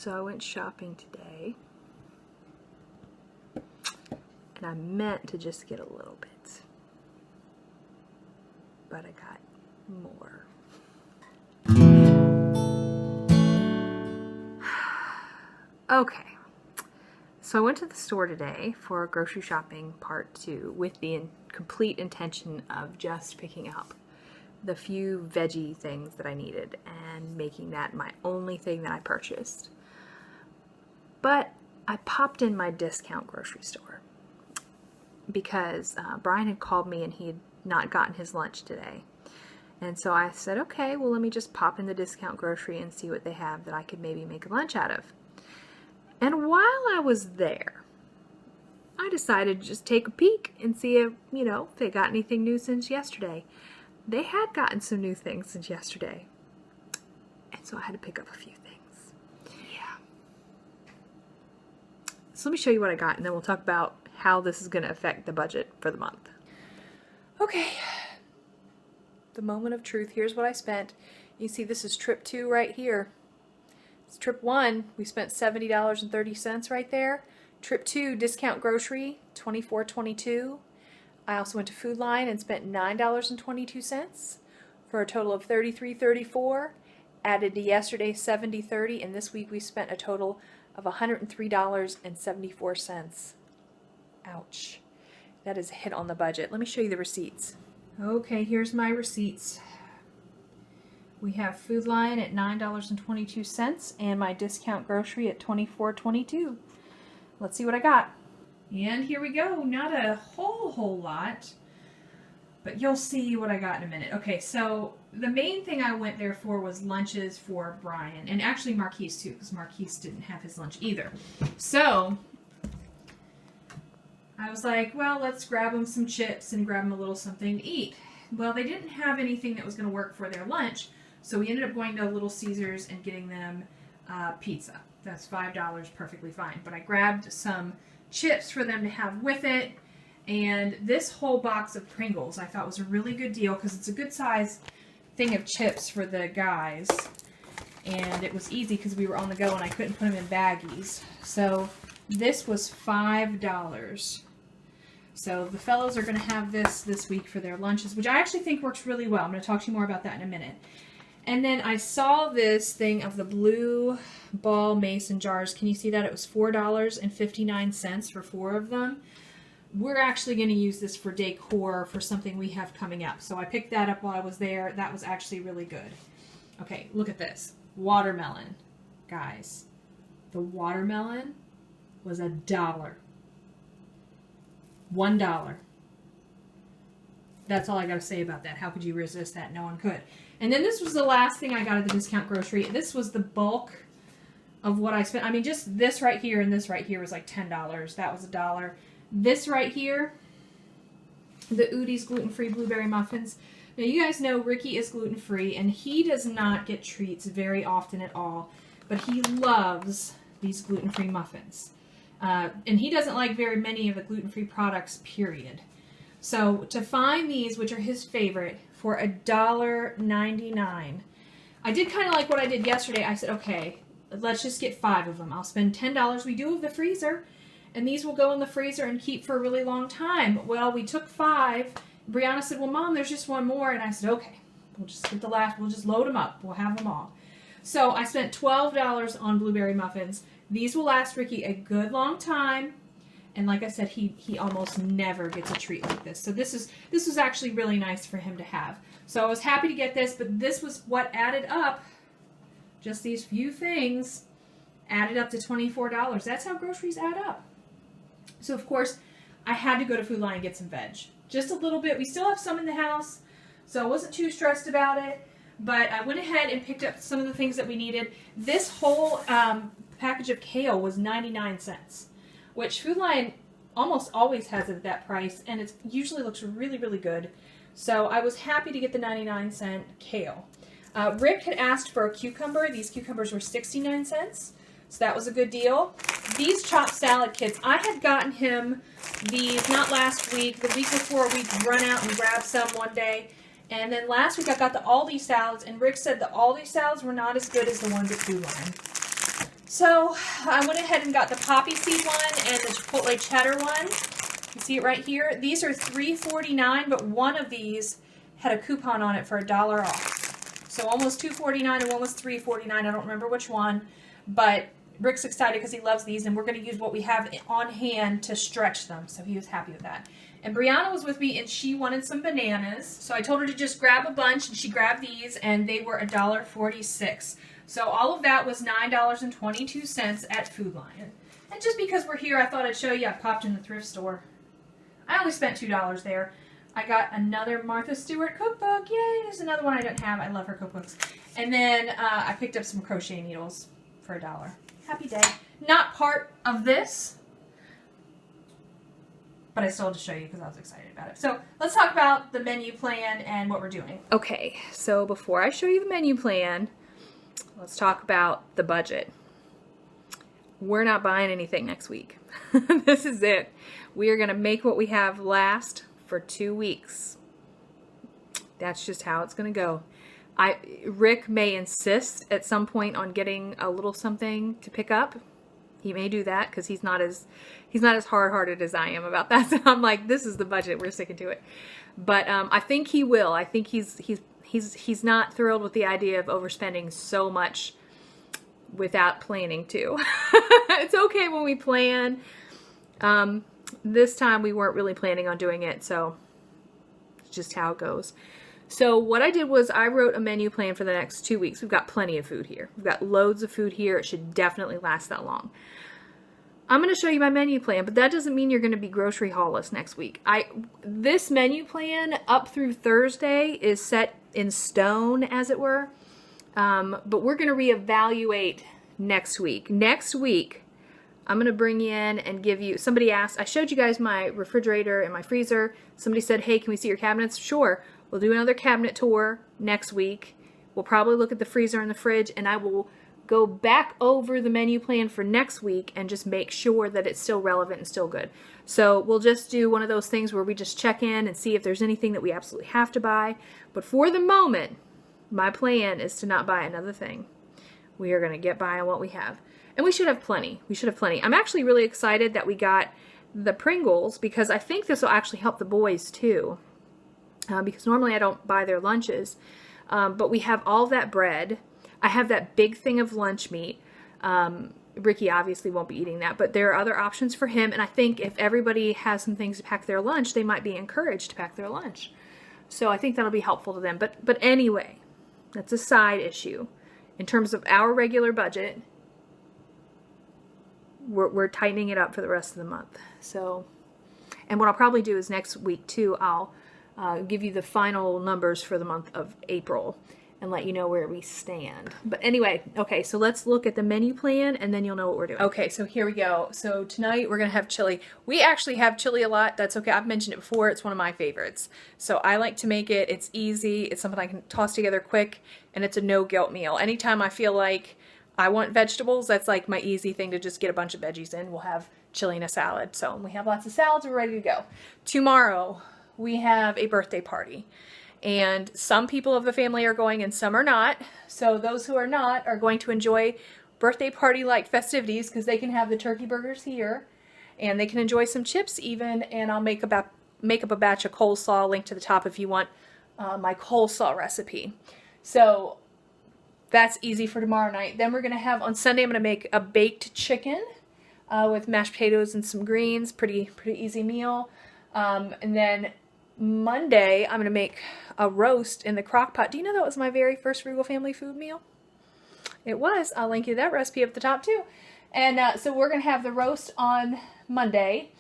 So I went shopping today, and I meant to just get a little bit, but I got more. Okay, so I went to the store today for grocery shopping part 2 with the complete intention of just picking up the few veggie things that I needed and making that my only thing that I purchased. But I popped in my discount grocery store because Brian had called me and he had not gotten his lunch today. And so I said, okay, well, let me just pop in the discount grocery and see what they have that I could maybe make a lunch out of. And while I was there, I decided to just take a peek and see if, if they got anything new since yesterday. They had gotten some new things since yesterday. And so I had to pick up a few things. Yeah. So let me show you what I got, and then we'll talk about how this is going to affect the budget for the month. Okay. The moment of truth. Here's what I spent. You see this is trip 2 right here. It's trip 1. We spent $70.30 right there. Trip 2, discount grocery, $24.22. I also went to Food Line and spent $9.22 for a total of $33.34. Added to yesterday's $70.30, and this week we spent a total of $103.74. Ouch. That is a hit on the budget. Let me show you the receipts. Okay, here's my receipts. We have Food Line at $9.22 and my discount grocery at $24.22. Let's see what I got. And here we go. Not a whole lot, but you'll see what I got in a minute. Okay, so the main thing I went there for was lunches for Brian, and actually Marquise too, because Marquise didn't have his lunch either. So I was like, well, let's grab them some chips and grab them a little something to eat. Well, they didn't have anything that was going to work for their lunch, so we ended up going to Little Caesars and getting them pizza. That's $5, perfectly fine. But I grabbed some chips for them to have with it, and this whole box of Pringles I thought was a really good deal because it's a good size thing of chips for the guys, and it was easy because we were on the go and I couldn't put them in baggies. So this was $5. So the fellows are going to have this week for their lunches, which I actually think works really well. I'm going to talk to you more about that in a minute. And then I saw this thing of the blue ball mason jars. Can you see that? It was $4.59 for 4 of them. We're actually going to use this for decor for something we have coming up. So I picked that up while I was there. That was actually really good. Okay, look at this. Watermelon. Guys, the watermelon was $1. $1. That's all I got to say about that. How could you resist that? No one could. And then this was the last thing I got at the discount grocery. This was the bulk of what I spent. I mean, just this right here and this right here was like $10. That was $1. This right here, the Udi's gluten-free blueberry muffins. Now, you guys know Ricky is gluten-free, and he does not get treats very often at all, but he loves these gluten-free muffins. And he doesn't like very many of the gluten-free products, period. So to find these, which are his favorite, for $1.99, I did kind of like what I did yesterday. I said, okay, let's just get 5 of them. I'll spend $10. We do have the freezer, and these will go in the freezer and keep for a really long time. Well, we took 5. Brianna said, well, Mom, there's just one more. And I said, okay, we'll just get the last. We'll just load them up. We'll have them all. So I spent $12 on blueberry muffins. These will last Ricky a good long time. And like I said, he almost never gets a treat like this. So this was actually really nice for him to have. So I was happy to get this, but this was what added up. Just these few things added up to $24. That's how groceries add up. So of course, I had to go to Food Line and get some veg. Just a little bit. We still have some in the house, so I wasn't too stressed about it. But I went ahead and picked up some of the things that we needed. This whole package of kale was 99 cents. Which Food Line almost always has it at that price, and it usually looks really, really good. So I was happy to get the 99-cent kale. Rick had asked for a cucumber. These cucumbers were 69 cents, so that was a good deal. These chopped salad kits, I had gotten him these not last week, the week before. We'd run out and grab some one day. And then last week I got the Aldi salads, and Rick said the Aldi salads were not as good as the ones at Food Line. So I went ahead and got the poppy seed one and the chipotle cheddar one. You see it right here. These are $3.49, but one of these had a coupon on it for $1 off. So almost $2.49 and one was $3.49. I don't remember which one, but Rick's excited because he loves these, and we're going to use what we have on hand to stretch them. So he was happy with that. And Brianna was with me, and she wanted some bananas. So I told her to just grab a bunch, and she grabbed these, and they were $1.46. So all of that was $9.22 at Food Lion. And just because we're here, I thought I'd show you. I popped in the thrift store. I only spent $2 there. I got another Martha Stewart cookbook. Yay, there's another one I don't have. I love her cookbooks. And then I picked up some crochet needles for $1. Happy day. Not part of this, but I still had to show you because I was excited about it. So let's talk about the menu plan and what we're doing. Okay, so before I show you the menu plan, let's talk about the budget. We're not buying anything next week. This is it. We are going to make what we have last for 2 weeks. That's just how it's going to go. Rick may insist at some point on getting a little something to pick up. He may do that because he's not as hard-hearted as I am about that. So I'm like, this is the budget. We're sticking to it. But I think he will. I think he's not thrilled with the idea of overspending so much without planning to. It's okay when we plan. This time we weren't really planning on doing it, so it's just how it goes. So what I did was I wrote a menu plan for the next 2 weeks. We've got plenty of food here. We've got loads of food here. It should definitely last that long. I'm going to show you my menu plan, but that doesn't mean you're going to be grocery haul-less next week. This menu plan up through Thursday is set in stone, as it were. But we're going to reevaluate next week. Next week, I'm going to bring you in and give you, somebody asked, I showed you guys my refrigerator and my freezer. Somebody said, hey, can we see your cabinets? Sure. We'll do another cabinet tour next week. We'll probably look at the freezer and the fridge, and I will go back over the menu plan for next week and just make sure that it's still relevant and still good. So we'll just do one of those things where we just check in and see if there's anything that we absolutely have to buy. But for the moment, my plan is to not buy another thing. We are going to get by on what we have. And we should have plenty. We should have plenty. I'm actually really excited that we got the Pringles because I think this will actually help the boys too. Because normally I don't buy their lunches. But we have all that bread. I have that big thing of lunch meat. Ricky obviously won't be eating that, but there are other options for him. And I think if everybody has some things to pack their lunch, they might be encouraged to pack their lunch. So I think that'll be helpful to them. But anyway, that's a side issue. In terms of our regular budget, we're tightening it up for the rest of the month. So, and what I'll probably do is next week too, I'll give you the final numbers for the month of April and let you know where we stand. But anyway, okay, so let's look at the menu plan and then you'll know what we're doing. Okay, so here we go. So tonight we're going to have chili. We actually have chili a lot. That's okay. I've mentioned it before. It's one of my favorites. So I like to make it. It's easy. It's something I can toss together quick, and it's a no-guilt meal. Anytime I feel like I want vegetables, that's like my easy thing to just get a bunch of veggies in. We'll have chili and a salad. So we have lots of salads. We're ready to go. Tomorrow we have a birthday party. And some people of the family are going and some are not. So those who are not are going to enjoy birthday party-like festivities because they can have the turkey burgers here. And they can enjoy some chips even. And I'll make up a batch of coleslaw. Link to the top if you want my coleslaw recipe. So that's easy for tomorrow night. Then we're going to have, on Sunday, I'm going to make a baked chicken with mashed potatoes and some greens. Pretty easy meal. And then Monday, I'm going to make a roast in the crock pot. Do you know that was my very first Frugal Family food meal? It was. I'll link you that recipe up the top too. And so we're going to have the roast on Monday.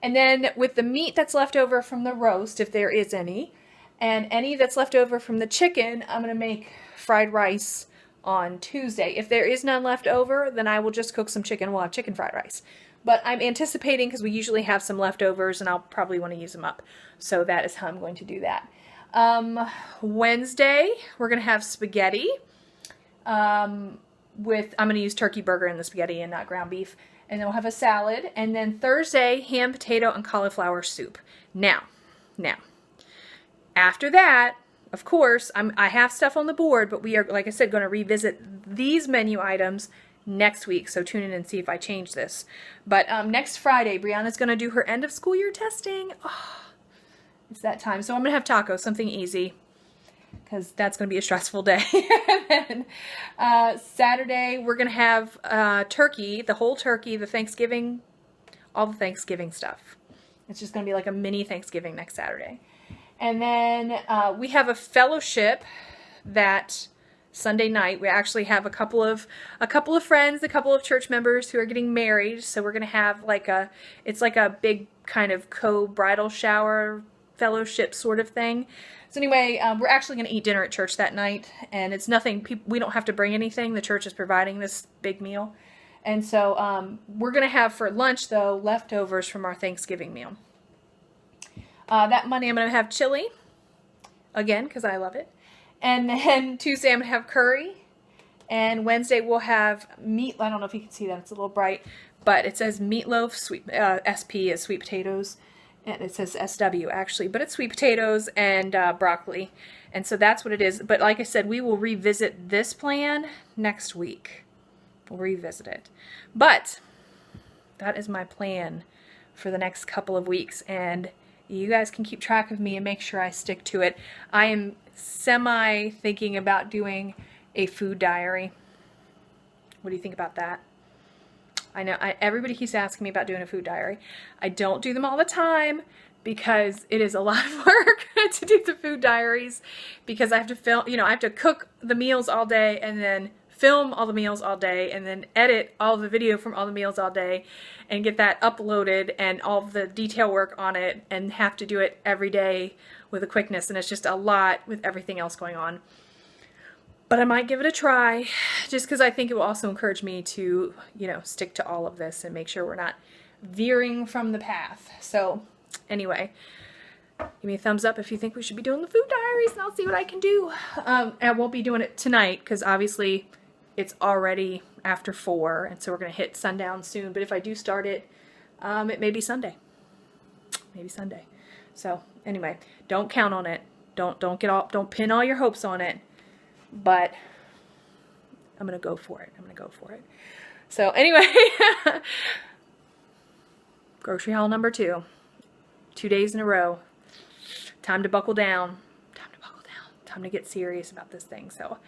And then with the meat that's left over from the roast, if there is any, and any that's left over from the chicken, I'm going to make fried rice on Tuesday. If there is none left over, then I will just cook some chicken. We'll have chicken fried rice. But I'm anticipating, because we usually have some leftovers, and I'll probably want to use them up. So that is how I'm going to do that. Wednesday, we're going to have spaghetti. I'm going to use turkey burger in the spaghetti and not ground beef. And then we'll have a salad. And then Thursday, ham, potato, and cauliflower soup. Now, after that, of course, I have stuff on the board, but we are, like I said, going to revisit these menu items next week, so tune in and see if I change this. But next Friday, Brianna's going to do her end of school year testing. Oh, it's that time. So I'm going to have tacos, something easy, because that's going to be a stressful day. And then Saturday, we're going to have turkey, the whole turkey, the Thanksgiving, all the Thanksgiving stuff. It's just going to be like a mini Thanksgiving next Saturday. And then we have a fellowship that Sunday night. We actually have a couple of friends, a couple of church members who are getting married. So we're going to have like it's like a big kind of co-bridal shower fellowship sort of thing. So anyway, we're actually going to eat dinner at church that night, and it's nothing, we don't have to bring anything. The church is providing this big meal. And so we're going to have for lunch, though, leftovers from our Thanksgiving meal. That Monday I'm going to have chili, again, because I love it. And then Tuesday I'm going to have curry. And Wednesday we'll have meat. I don't know if you can see that. It's a little bright. But it says meatloaf, sweet SP is sweet potatoes. And it says SW actually. But it's sweet potatoes and broccoli. And so that's what it is. But like I said, we will revisit this plan next week. We'll revisit it. But that is my plan for the next couple of weeks. And you guys can keep track of me and make sure I stick to it. I am semi thinking about doing a food diary. What do you think about that? I know everybody keeps asking me about doing a food diary. I don't do them all the time because it is a lot of work to do the food diaries, because I have to film, I have to cook the meals all day and then film all the meals all day and then edit all the video from all the meals all day and get that uploaded and all the detail work on it, and have to do it every day with a quickness, and it's just a lot with everything else going on. But I might give it a try, just because I think it will also encourage me to, stick to all of this and make sure we're not veering from the path. So anyway, give me a thumbs up if you think we should be doing the food diaries, and I'll see what I can do. I won't be doing it tonight because obviously it's already after 4, and so we're going to hit sundown soon. But if I do start it, it may be Sunday. Maybe Sunday. So anyway, don't count on it. Don't pin all your hopes on it. But I'm going to go for it. So anyway, grocery haul number 2. 2 days in a row. Time to buckle down. Time to get serious about this thing. So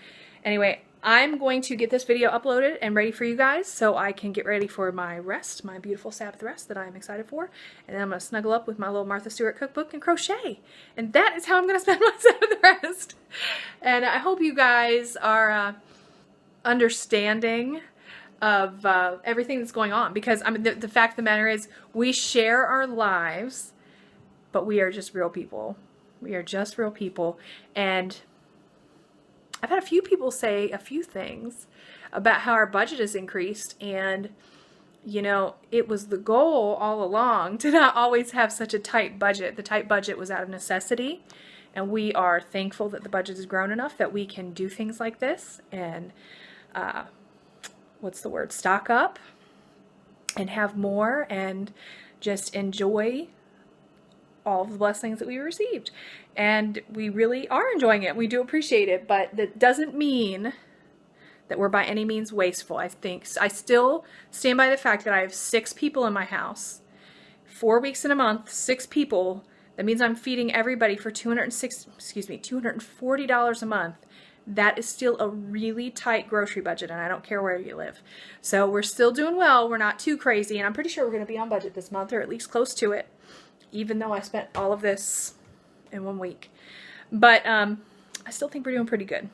anyway, I'm going to get this video uploaded and ready for you guys so I can get ready for my rest, my beautiful Sabbath rest that I'm excited for. And then I'm going to snuggle up with my little Martha Stewart cookbook and crochet. And that is how I'm going to spend my Sabbath rest. And I hope you guys are understanding of everything that's going on. Because the fact of the matter is, we share our lives, but we are just real people. We are just real people. And I've had a few people say a few things about how our budget has increased, and it was the goal all along to not always have such a tight budget. The tight budget was out of necessity, and we are thankful that the budget has grown enough that we can do things like this and stock up and have more and just enjoy all of the blessings that we received. And we really are enjoying it. We do appreciate it, but that doesn't mean that we're by any means wasteful. I still stand by the fact that I have 6 people in my house, 4 weeks in a month, 6 people. That means I'm feeding everybody for $240 a month. That is still a really tight grocery budget, and I don't care where you live. So we're still doing well. We're not too crazy, and I'm pretty sure we're going to be on budget this month, or at least close to it, even though I spent all of this in 1 week. But I still think we're doing pretty good.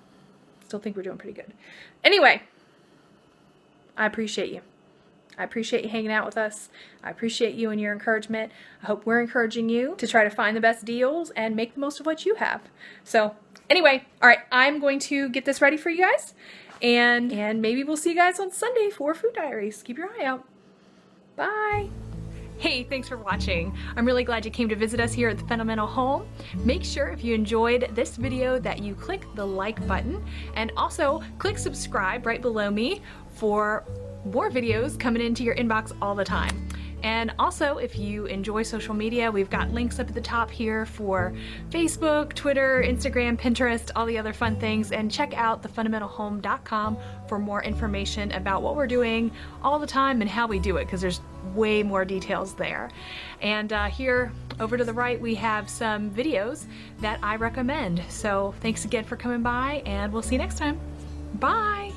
Anyway, I appreciate you. I appreciate you hanging out with us. I appreciate you and your encouragement. I hope we're encouraging you to try to find the best deals and make the most of what you have. So anyway, all right, I'm going to get this ready for you guys. And maybe we'll see you guys on Sunday for Food Diaries. Keep your eye out. Bye. Hey, thanks for watching. I'm really glad you came to visit us here at the Fundamental Home. Make sure if you enjoyed this video that you click the like button, and also click subscribe right below me for more videos coming into your inbox all the time. And also, if you enjoy social media, we've got links up at the top here for Facebook, Twitter, Instagram, Pinterest, all the other fun things. And check out thefundamentalhome.com for more information about what we're doing all the time and how we do it, because there's way more details there. And here over to the right, we have some videos that I recommend. So thanks again for coming by, and we'll see you next time. Bye!